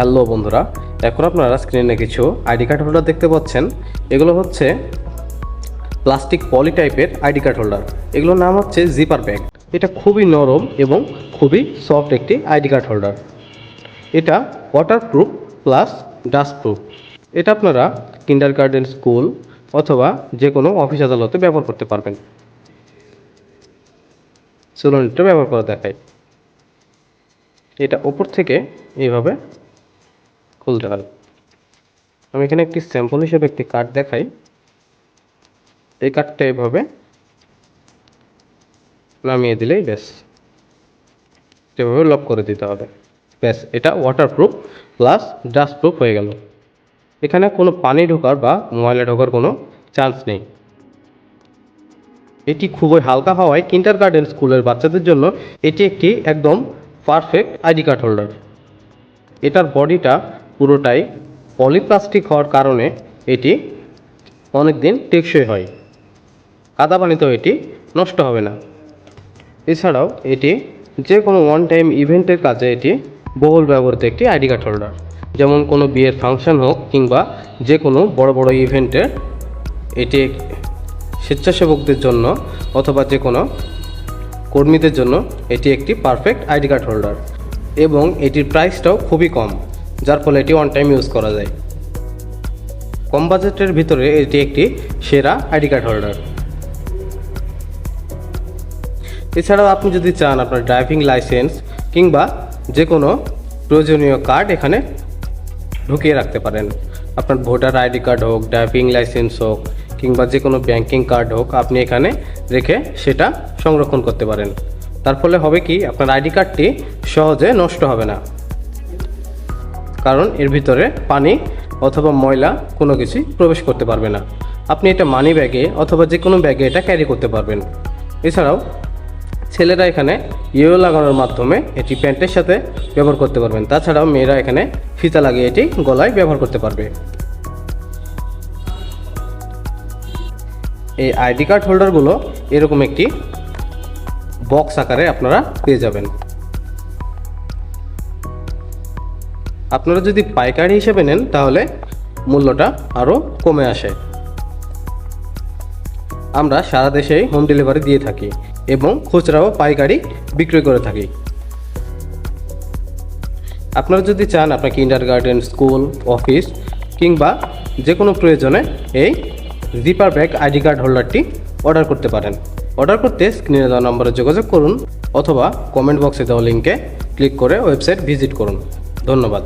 Hello বন্ধুরা, এখন আপনারা স্ক্রিনে কিছু আইডি কার্ড হোল্ডার দেখতে পাচ্ছেন। এগুলো হচ্ছে প্লাস্টিক পলি টাইপের আইডি কার্ড হোল্ডার। এগুলোর নাম হচ্ছে জিপার ব্যাগ। এটা খুবই নরম এবং খুবই সফট একটি আইডি কার্ড হোল্ডার। এটা ওয়াটারপ্রুফ প্লাস ডাস্ট প্রুফ। এটা আপনারা কিন্ডারগার্টেন, স্কুল অথবা যে কোনো অফিস আদালতে ব্যবহার করতে পারবেন। চলুন এটা ব্যবহার করে দেখাই। এটা ওপর থেকে এইভাবে খুলতে হয়। আমি এখানে একটি স্যাম্পল হিসেবে একটি কার্ড দেখাই। এই কার্ডটা এইভাবে নামিয়ে দিলেই ব্যাস, এভাবে লক করে দিতে হবে। ব্যাস, এটা ওয়াটারপ্রুফ প্লাস ডাস্ট প্রুফ হয়ে গেল। এখানে কোনো পানি ঢোকার বা ময়লা ঢোকার কোনো চান্স নেই। এটি খুবই হালকা হওয়ায় কিন্ডারগার্টেন স্কুলের বাচ্চাদের জন্য এটি একটি একদম পারফেক্ট আইডি কার্ড হোল্ডার। এটার বডিটা পুরোটাই পলিপ্লাস্টিক হওয়ার কারণে এটি অনেক দিন টেকসই হয়। কাদা পানিতেও এটি নষ্ট হবে না। এছাড়াও এটি যে কোনো ওয়ান টাইম ইভেন্টের কাজে এটি বহুল ব্যবহৃত একটি আইডি কার্ড হোল্ডার। যেমন কোনো বিয়ের ফাংশন হোক কিংবা যে কোনো বড় বড় ইভেন্টে এটি স্বেচ্ছাসেবকদের জন্য অথবা যে কোনো কর্মীদের জন্য এটি একটি পারফেক্ট আইডি কার্ড হোল্ডার। এবং এটির প্রাইসটাও খুবই কম, যার ফলে এটি ওয়ান টাইম ইউজ করা যায়। কম বাজেটের ভিতরে এটি একটি সেরা আইডি কার্ড হোল্ডার। এছাড়াও আপনি যদি চান আপনার ড্রাইভিং লাইসেন্স কিংবা যে কোনো প্রয়োজনীয় কার্ড এখানে ঢুকিয়ে রাখতে পারেন। আপনার ভোটার আইডি কার্ড হোক, ড্রাইভিং লাইসেন্স হোক কিংবা যে কোনো ব্যাংকিং কার্ড হোক, আপনি এখানে রেখে সেটা সংরক্ষণ করতে পারেন। তার ফলে হবে কি, আপনার আইডি কার্ডটি সহজে নষ্ট হবে না, কারণ এর ভিতরে পানি অথবা ময়লা কোনো কিছুই প্রবেশ করতে পারবে না। আপনি এটা মানি ব্যাগে অথবা যে কোনো ব্যাগে এটা ক্যারি করতে পারবেন। এছাড়াও ছেলেরা এখানে ইয়েলো লাগানোর মাধ্যমে এটি প্যান্টের সাথে ব্যবহার করতে পারবেন। তাছাড়াও মেয়েরা এখানে ফিতা লাগিয়ে এটি গলায় ব্যবহার করতে পারবে। এই আইডি কার্ড হোল্ডারগুলো এরকম একটি বক্স আকারে আপনারা পেয়ে যাবেন। আপনারা যদি পাইকারি হিসেবে নেন তাহলে মূল্যটা আরও কমে আসে। আমরা সারা দেশেই হোম ডেলিভারি দিয়ে থাকি এবং খুচরা ও পাইকারি বিক্রয় করে থাকি। আপনারা যদি চান আপনার কিন্ডারগার্টেন, স্কুল, অফিস কিংবা যে কোনো প্রয়োজনে এই জিপার ব্যাগ আইডি কার্ড হোল্ডারটি অর্ডার করতে পারেন। অর্ডার করতে স্ক্রিনে দেওয়া নম্বরে যোগাযোগ করুন অথবা কমেন্ট বক্সে দেওয়া লিঙ্কে ক্লিক করে ওয়েবসাইট ভিজিট করুন। ধন্যবাদ।